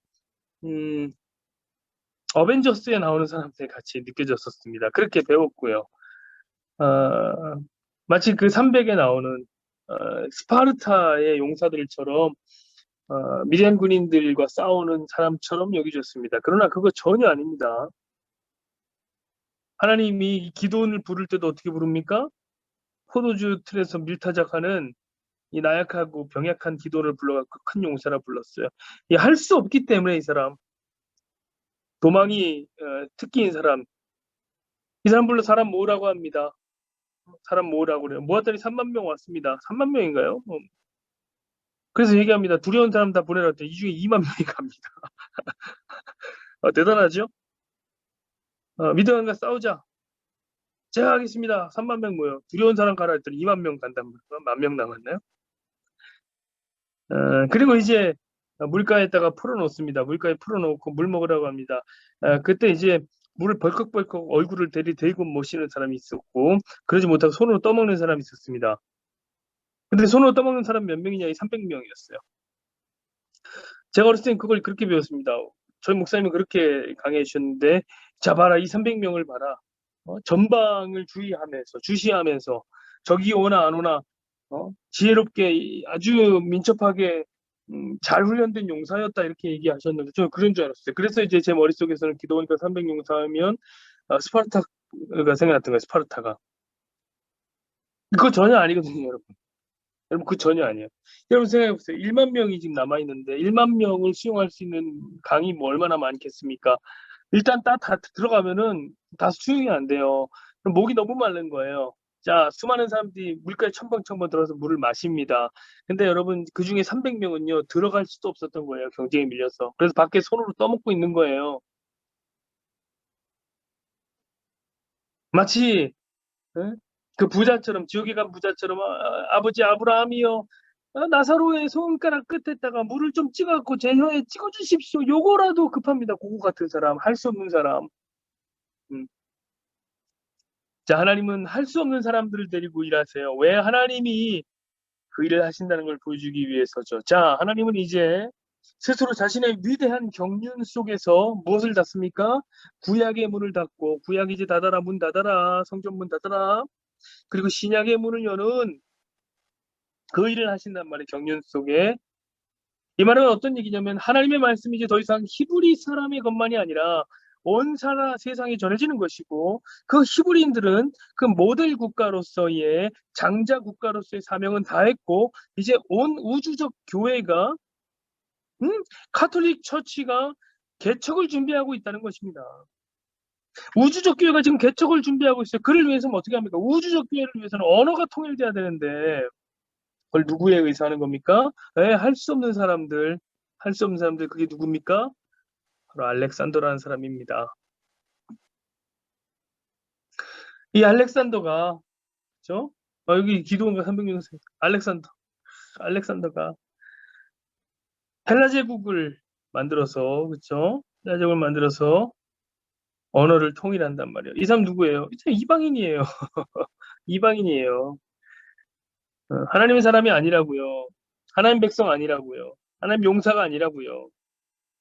어벤져스에 나오는 사람들 같이 느껴졌었습니다. 그렇게 배웠고요. 어, 마치 그 300에 나오는 어, 스파르타의 용사들처럼 미디안 군인들과 싸우는 사람처럼 여겨졌습니다. 그러나 그거 전혀 아닙니다. 하나님이 기도원을 부를 때도 어떻게 부릅니까? 포도주 틀에서 밀타작하는 이 나약하고 병약한 기도를 불러갖고 큰 용사라 불렀어요. 할 수 없기 때문에 이 사람 도망이 특기인 사람, 이 사람 불러 사람 모으라고 합니다. 사람 모으라고 그래요. 모았더니 3만 명 왔습니다. 3만 명인가요? 그래서 얘기합니다. 두려운 사람 다 보내라 했더니 이 중에 2만 명이 갑니다. 대단하죠? 미드안과 싸우자. 제가 하겠습니다. 3만 명 모여. 두려운 사람 가라 했더니 2만 명 간단 말이에요. 1만 명 남았나요? 그리고 이제 물가에다가 풀어놓습니다. 물가에 풀어놓고 물 먹으라고 합니다. 그때 이제 물을 벌컥벌컥 얼굴을 대고 모시는 사람이 있었고 그러지 못하고 손으로 떠먹는 사람이 있었습니다. 근데 손으로 떠먹는 사람 몇 명이냐? 300명이었어요. 제가 어렸을 땐 그걸 그렇게 배웠습니다. 저희 목사님은 그렇게 강의해 주셨는데 자 봐라 이 300명을 봐라. 전방을 주시하면서 적이 오나 안 오나 지혜롭게 아주 민첩하게 잘 훈련된 용사였다 이렇게 얘기하셨는데 저는 그런 줄 알았어요. 그래서 이제 제 머릿속에서는 기도원과 300용사하면 스파르타가 생각났던 거예요. 스파르타가. 그거 전혀 아니거든요, 여러분. 여러분 그 전혀 아니에요. 여러분 생각해 보세요. 1만 명이 지금 남아 있는데 1만 명을 수용할 수 있는 강이 뭐 얼마나 많겠습니까? 일단 다 들어가면은 다 수용이 안 돼요. 그럼 목이 너무 마른 거예요. 자, 수많은 사람들이 물가에 첨벙첨벙 들어서 물을 마십니다. 근데 여러분 그중에 300명은요 들어갈 수도 없었던 거예요. 경쟁에 밀려서. 그래서 밖에 손으로 떠먹고 있는 거예요. 마치 그 부자처럼 지옥에 간 부자처럼 아버지 아브라함이요 나사로의 손가락 끝에다가 물을 좀 찍어갖고 제 혀에 찍어주십시오. 요거라도 급합니다. 고거 같은 사람, 할 수 없는 사람. 음. 자, 하나님은 할 수 없는 사람들을 데리고 일하세요. 왜? 하나님이 그 일을 하신다는 걸 보여주기 위해서죠. 자, 하나님은 이제 스스로 자신의 위대한 경륜 속에서 무엇을 닫습니까? 구약의 문을 닫고 구약 이제 닫아라 문 닫아라 성전 문 닫아라 그리고 신약의 문을 여는 그 일을 하신단 말이에요. 경륜 속에. 이 말은 어떤 얘기냐면 하나님의 말씀이 이제 더 이상 히브리 사람의 것만이 아니라 온 세상에 전해지는 것이고, 그 히브리인들은 그 모델 국가로서의 장자 국가로서의 사명은 다했고, 이제 온 우주적 교회가 카톨릭 처치가 개척을 준비하고 있다는 것입니다. 우주적 교회가 지금 개척을 준비하고 있어요. 그를 위해서는 어떻게 합니까? 우주적 교회를 위해서는 언어가 통일돼야 되는데 그걸 누구에 의해서 하는 겁니까? 할 수 없는 사람들, 할 수 없는 사람들, 그게 누굽니까? 바로 알렉산더라는 사람입니다. 이 알렉산더가, 그죠? 여기 기도원과 300년생 알렉산더가 헬라 제국을 만들어서, 그죠? 헬라 제국을 만들어서 언어를 통일한단 말이에요. 이 사람 누구예요? 이 사람 이방인이에요. 이방인이에요. 하나님의 사람이 아니라고요. 하나님 백성 아니라고요. 하나님 용사가 아니라고요.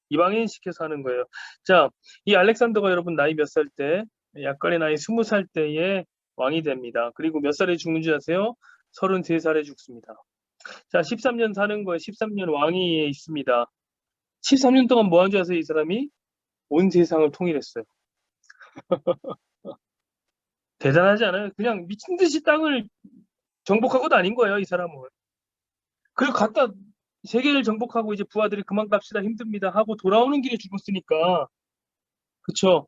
이방인 시켜서 하는 거예요. 자, 이 알렉산더가 여러분 나이 몇 살 때? 약간의 나이 20살 때에 왕이 됩니다. 그리고 몇 살에 죽는 줄 아세요? 33살에 죽습니다. 자, 13년 사는 거예요. 13년 왕위에 있습니다. 13년 동안 뭐 한 줄 아세요? 이 사람이 온 세상을 통일했어요. 대단하지 않아요? 그냥 미친 듯이 땅을 정복하고 다닌 거예요, 이 사람은. 그리고 갔다 세계를 정복하고 이제 부하들이 그만 갑시다, 힘듭니다 하고 돌아오는 길에 죽었으니까. 그쵸?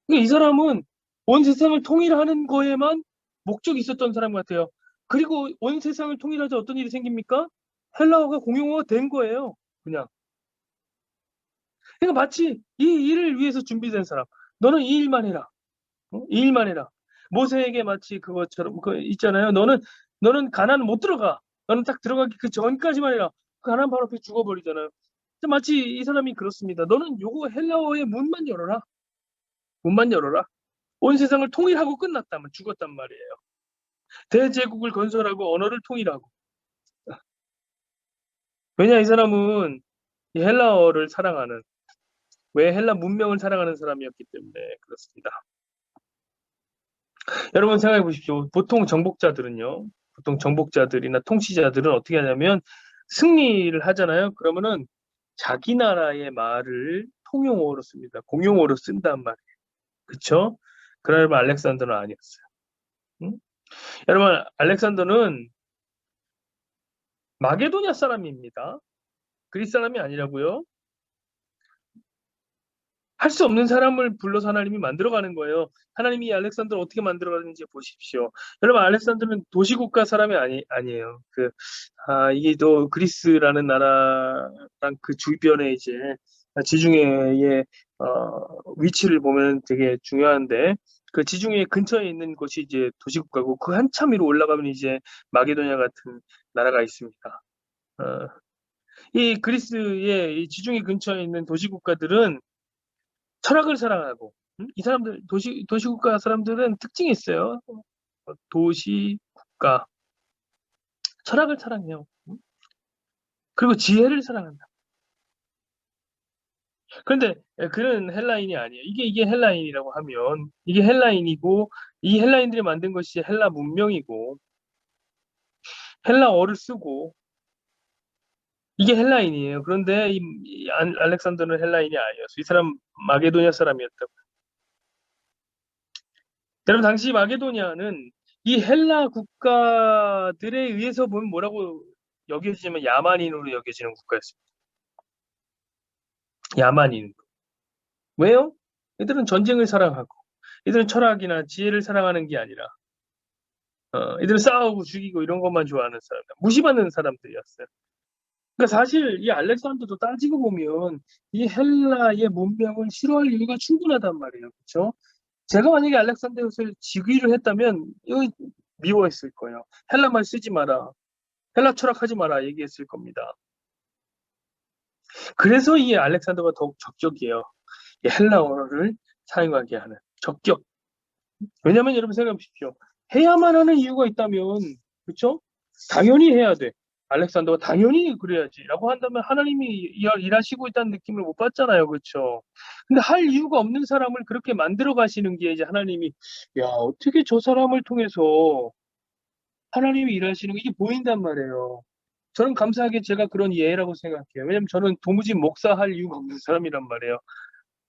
그러니까 이 사람은 온 세상을 통일하는 거에만 목적이 있었던 사람 같아요. 그리고 온 세상을 통일하자 어떤 일이 생깁니까? 헬라어가 공용어가 된 거예요. 그냥. 그러니까 마치 이 일을 위해서 준비된 사람. 너는 이 일만 해라. 이 일만 해라. 모세에게 마치 그것처럼 그 있잖아요. 너는 가나안 못 들어가. 너는 딱 들어가기 그 전까지만 해라. 가나안 바로 앞에 죽어버리잖아요. 마치 이 사람이 그렇습니다. 너는 요거 헬라어의 문만 열어라. 문만 열어라. 온 세상을 통일하고 끝났다면 죽었단 말이에요. 대제국을 건설하고 언어를 통일하고. 왜냐 이 사람은 이 헬라어를 사랑하는, 왜 헬라 문명을 사랑하는 사람이었기 때문에 그렇습니다. 여러분 생각해 보십시오. 보통 정복자들이나 통치자들은 어떻게 하냐면 승리를 하잖아요. 그러면은 자기 나라의 말을 통용어로 씁니다. 공용어로 쓴단 말이에요. 그쵸? 그러나 알렉산더는 아니었어요. 응? 여러분 알렉산더는 마게도냐 사람입니다. 그리스 사람이 아니라고요. 할 수 없는 사람을 불러서 하나님이 만들어가는 거예요. 하나님이 이 알렉산더를 어떻게 만들어가는지 보십시오. 여러분 알렉산더는 도시국가 사람이 아니에요. 이게 또 그리스라는 나라랑 그 주변에 이제 지중해의 위치를 보면 되게 중요한데, 그 지중해 근처에 있는 곳이 이제 도시국가고 그 한참 위로 올라가면 이제 마게도냐 같은 나라가 있습니다. 어, 이 그리스의 이 지중해 근처에 있는 도시국가들은 철학을 사랑하고, 이 사람들 도시국가 사람들은 특징이 있어요. 도시국가 철학을 사랑해요. 그리고 지혜를 사랑한다. 그런데 그는 헬라인이 아니에요. 이게 헬라인이라고 하면 이게 헬라인이고, 이 헬라인들이 만든 것이 헬라 문명이고 헬라어를 쓰고 이게 헬라인이에요. 그런데 이 알렉산더는 헬라인이 아니었어요. 이 사람 마게도냐 사람이었다고. 여러분 당시 마게도냐는 이 헬라 국가들에 의해서 보면 뭐라고 여겨지면 야만인으로 여겨지는 국가였습니다. 야만인. 왜요? 이들은 전쟁을 사랑하고, 이들은 철학이나 지혜를 사랑하는 게 아니라, 이들은 싸우고 죽이고 이런 것만 좋아하는 사람들, 무시받는 사람들이었어요. 그러니까 사실 이 알렉산더도 따지고 보면 이 헬라의 문명을 싫어할 이유가 충분하단 말이에요. 그렇죠? 제가 만약에 알렉산더를 즉위를 했다면 이거 미워했을 거예요. 헬라말 쓰지 마라. 헬라 철학하지 마라 얘기했을 겁니다. 그래서 이 알렉산더가 더욱 적격이에요. 이 헬라어를 사용하게 하는 적격. 왜냐하면 여러분 생각해 보십시오. 해야만 하는 이유가 있다면, 그렇죠? 당연히 해야 돼. 알렉산더가 당연히 그래야지라고 한다면 하나님이 일하시고 있다는 느낌을 못 받잖아요, 그렇죠? 근데 할 이유가 없는 사람을 그렇게 만들어 가시는 게 이제 하나님이, 야, 어떻게 저 사람을 통해서 하나님이 일하시는 게 이게 보인단 말이에요. 저는 감사하게 제가 그런 예라고 생각해요. 왜냐면 저는 도무지 목사할 이유가 없는 사람이란 말이에요.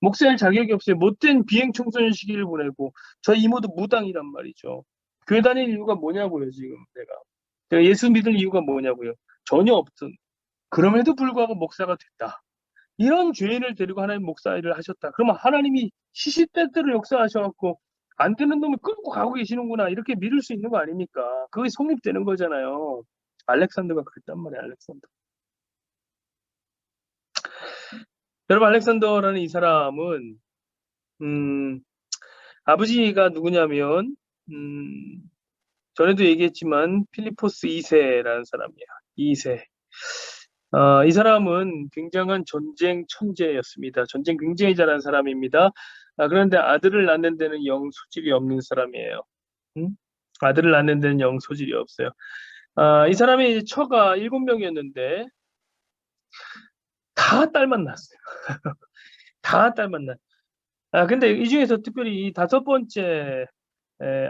목사할 자격이 없어요. 못된 비행 청소년 시기를 보내고 저 이모도 무당이란 말이죠. 교회 다닐 이유가 뭐냐고요, 지금 내가 예수 믿을 이유가 뭐냐고요. 전혀 없던. 그럼에도 불구하고 목사가 됐다. 이런 죄인을 데리고 하나님 목사 일을 하셨다. 그러면 하나님이 시시때때로 역사하셔갖고 안 되는 놈을 끌고 가고 계시는구나. 이렇게 믿을 수 있는 거 아닙니까? 그게 성립되는 거잖아요. 알렉산더가 그랬단 말이에요. 알렉산더. 여러분, 알렉산더라는 이 사람은 아버지가 누구냐면 전에도 얘기했지만 필리포스 2세라는 사람이에요. 2세. 이 사람은 굉장한 전쟁 천재였습니다. 전쟁 굉장히 잘하는 사람입니다. 그런데 아들을 낳는 데는 영 소질이 없는 사람이에요. 아들을 낳는 데는 영 소질이 없어요. 이 사람의 처가 7명이었는데 다 딸만 낳았어요. 다 딸만 낳았어요. 근데 이 중에서 특별히 이 5번째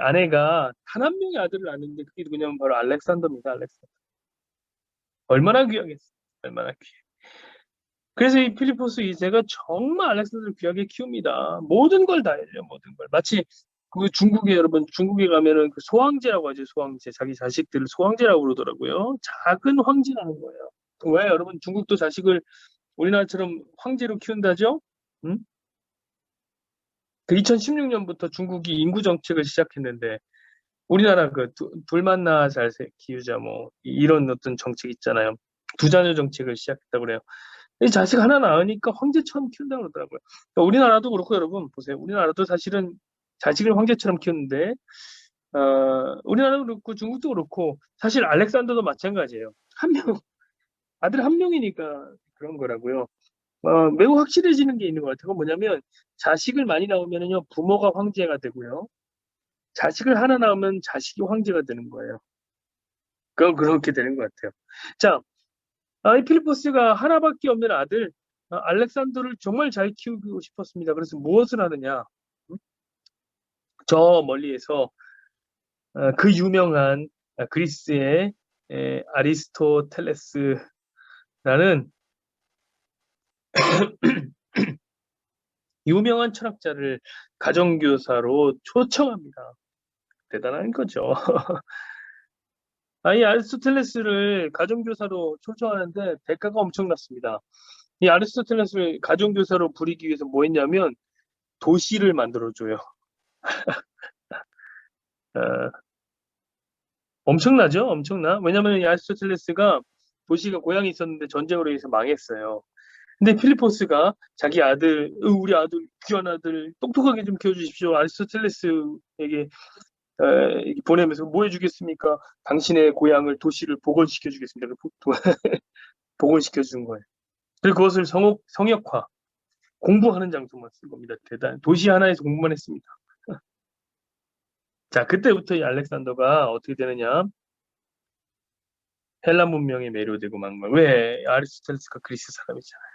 아내가 단 한 명의 아들을 낳았는데 그게 누구냐면 바로 알렉산더입니다. 알렉산더. 얼마나 귀하겠어요. 얼마나 귀해. 그래서 이 필리포스 2세가 정말 알렉산더를 귀하게 키웁니다. 모든 걸 다 해요. 모든 걸. 마치 그 중국에 여러분 중국에 가면은 그 소황제라고 하죠. 소황제. 자기 자식들을 소황제라고 그러더라고요. 작은 황제라는 거예요. 왜 여러분 중국도 자식을 우리나라처럼 황제로 키운다죠? 응? 그 2016년부터 중국이 인구 정책을 시작했는데 우리나라 그 둘만나 잘 키우자 뭐 이런 어떤 정책 있잖아요. 두 자녀 정책을 시작했다고 그래요. 이 자식 하나 낳으니까 황제처럼 키운다고 그러더라고요. 그러니까 우리나라도 그렇고 여러분 보세요. 우리나라도 사실은 자식을 황제처럼 키우는데 우리나라도 그렇고 중국도 그렇고 사실 알렉산더도 마찬가지예요. 한 명, 아들 한 명이니까 그런 거라고요. 매우 확실해지는 게 있는 것 같아요. 그건 뭐냐면 자식을 많이 낳으면요 부모가 황제가 되고요. 자식을 하나 낳으면 자식이 황제가 되는 거예요. 그건 그렇게 되는 것 같아요. 자, 이 필리포스가 하나밖에 없는 아들 알렉산더를 정말 잘 키우고 싶었습니다. 그래서 무엇을 하느냐? 저 멀리에서 그 유명한 그리스의 아리스토텔레스라는 유명한 철학자를 가정교사로 초청합니다. 대단한 거죠. 이 아리스토텔레스를 가정교사로 초청하는데 대가가 엄청났습니다. 이 아리스토텔레스를 가정교사로 부리기 위해서 뭐 했냐면 도시를 만들어줘요. 어, 엄청나죠? 엄청나. 왜냐면 이 아리스토텔레스가 도시가 고향이 있었는데 전쟁으로 인해서 망했어요. 근데 필리포스가 자기 아들, 우리 아들, 귀한 아들, 똑똑하게 좀 키워주십시오. 아리스토텔레스에게 보내면서 뭐 해주겠습니까? 당신의 고향을 도시를 복원시켜주겠습니다. 복원시켜 주는 거예요. 그리고 그것을 성역화, 공부하는 장소만 쓴 겁니다. 대단. 도시 하나에서 공부만 했습니다. 자, 그때부터 이 알렉산더가 어떻게 되느냐? 헬라 문명에 매료되고 만 거예요. 왜? 아리스토텔레스가 그리스 사람이잖아요.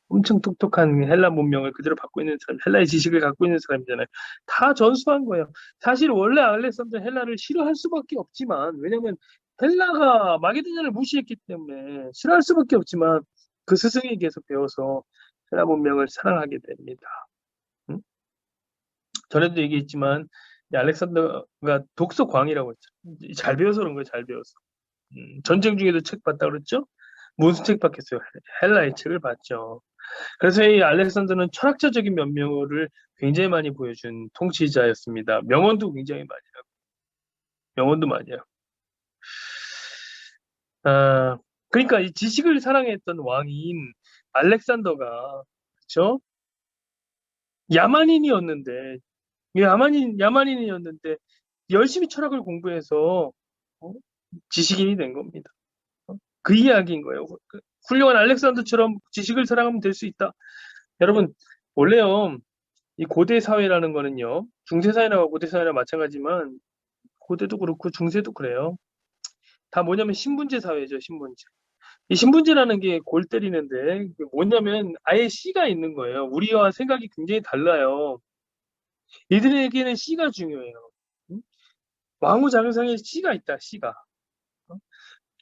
엄청 똑똑한 헬라 문명을 그대로 갖고 있는 사람, 헬라의 지식을 갖고 있는 사람이잖아요. 다 전수한 거예요. 사실 원래 알렉산더 헬라를 싫어할 수밖에 없지만, 왜냐면 헬라가 마게도냐를 무시했기 때문에 싫어할 수밖에 없지만 그 스승에게서 배워서 헬라 문명을 사랑하게 됩니다. 응? 전에도 얘기했지만 이 알렉산더가 독서광이라고 했죠. 잘 배워서 그런 거예요. 잘 배워서. 전쟁 중에도 책 봤다 그랬죠? 무슨 책 봤겠어요? 헬라의 책을 봤죠. 그래서 이 알렉산더는 철학자적인 면모를 굉장히 많이 보여준 통치자였습니다. 명언도 굉장히 많이 하고, 명언도 많이 하고. 그러니까 이 지식을 사랑했던 왕인 알렉산더가, 그렇죠? 야만인이었는데, 야만인이었는데 열심히 철학을 공부해서 어? 지식인이 된 겁니다. 그 이야기인 거예요. 훌륭한 알렉산더처럼 지식을 사랑하면 될 수 있다. 여러분, 원래요, 이 고대 사회라는 거는요, 중세 사회나 고대 사회나 마찬가지지만, 고대도 그렇고 중세도 그래요. 다 뭐냐면 신분제 사회죠, 신분제. 이 신분제라는 게 골 때리는데, 이게 뭐냐면 아예 씨가 있는 거예요. 우리와 생각이 굉장히 달라요. 이들에게는 씨가 중요해요. 응? 왕후장성에 씨가 있다, 씨가. 어?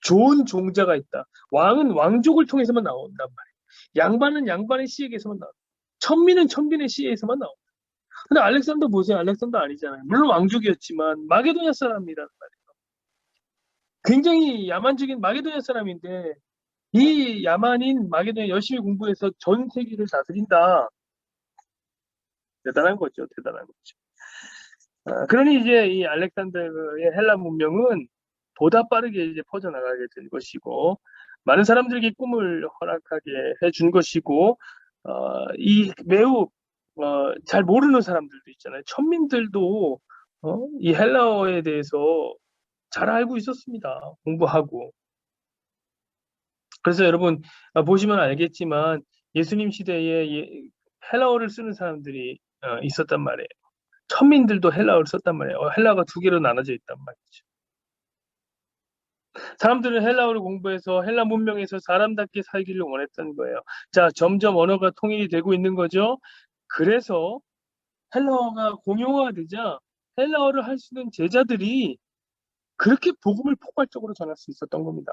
좋은 종자가 있다. 왕은 왕족을 통해서만 나온단 말이에요. 양반은 양반의 씨에게서만 나온다. 천민은 천민의 시에서만 나옵니다. 근데 알렉산더 보세요. 알렉산더 아니잖아요. 물론 왕족이었지만 마게도냐 사람이란 말이에요. 굉장히 야만적인 마게도냐 사람인데 이 야만인 마게도냐 열심히 공부해서 전 세계를 다스린다. 대단한 거죠. 대단한 거죠. 그러니 이제 이 알렉산더의 헬라 문명은 보다 빠르게 이제 퍼져나가게 된 것이고 많은 사람들에게 꿈을 허락하게 해준 것이고 이 매우 잘 모르는 사람들도 있잖아요. 천민들도 이 헬라어에 대해서 잘 알고 있었습니다. 공부하고. 그래서 여러분 보시면 알겠지만 예수님 시대에 헬라어를 쓰는 사람들이 있었단 말이에요. 천민들도 헬라어를 썼단 말이에요. 헬라어가 두 개로 나눠져 있단 말이죠. 사람들은 헬라어를 공부해서 헬라 문명에서 사람답게 살기를 원했던 거예요. 자, 점점 언어가 통일이 되고 있는 거죠. 그래서 헬라어가 공용화가 되자 헬라어를 할 수 있는 제자들이 그렇게 복음을 폭발적으로 전할 수 있었던 겁니다.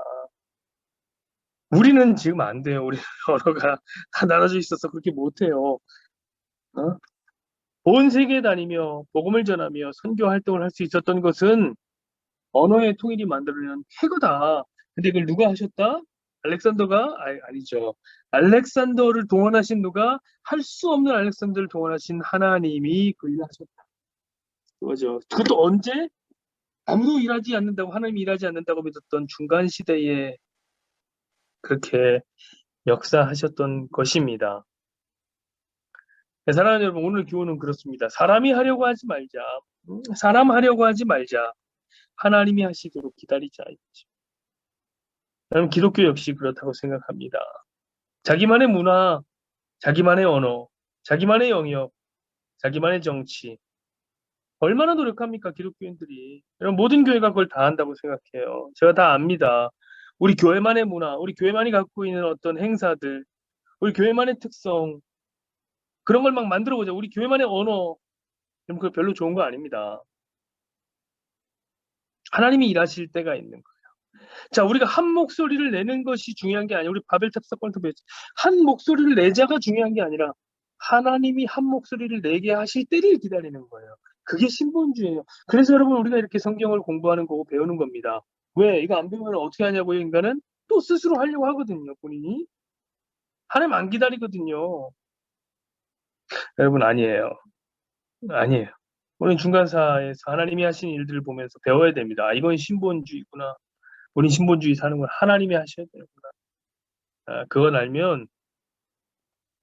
우리는 지금 안 돼요. 우리 언어가 다 나눠져 있어서 그렇게 못해요. 어? 온 세계에 다니며 복음을 전하며 선교 활동을 할 수 있었던 것은 언어의 통일이 만들어낸 쾌거다. 근데 이걸 누가 하셨다? 알렉산더가? 아니죠. 알렉산더를 동원하신 누가? 할 수 없는 알렉산더를 동원하신 하나님이 그 일을 하셨다. 그거죠. 그것도 언제? 아무도 일하지 않는다고, 하나님이 일하지 않는다고 믿었던 중간 시대에 그렇게 역사하셨던 것입니다. 사랑하는 여러분, 오늘 교훈은 그렇습니다. 사람이 하려고 하지 말자. 사람 하려고 하지 말자. 하나님이 하시도록 기다리자. 저는 기독교 역시 그렇다고 생각합니다. 자기만의 문화, 자기만의 언어, 자기만의 영역, 자기만의 정치. 얼마나 노력합니까, 기독교인들이. 여러분, 모든 교회가 그걸 다 한다고 생각해요. 제가 다 압니다. 우리 교회만의 문화, 우리 교회만이 갖고 있는 어떤 행사들, 우리 교회만의 특성, 그런 걸 막 만들어보자. 우리 교회만의 언어, 그럼 그거 별로 좋은 거 아닙니다. 하나님이 일하실 때가 있는 거예요. 자, 우리가 한 목소리를 내는 것이 중요한 게 아니라, 우리 바벨탑 사건을 배웠죠. 한 목소리를 내자가 중요한 게 아니라, 하나님이 한 목소리를 내게 하실 때를 기다리는 거예요. 그게 신본주의예요. 그래서 여러분, 우리가 이렇게 성경을 공부하는 거고 배우는 겁니다. 왜? 이거 안 배우면 어떻게 하냐고요, 인간은? 또 스스로 하려고 하거든요, 본인이. 하나님 안 기다리거든요. 여러분, 아니에요. 아니에요. 우리는 중간사에서 하나님이 하신 일들을 보면서 배워야 됩니다. 아, 이건 신본주의구나. 우리 신본주의 사는 건 하나님이 하셔야 되는구나. 그걸 알면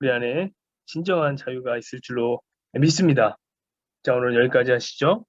우리 안에 진정한 자유가 있을 줄로 믿습니다. 자, 오늘 여기까지 하시죠.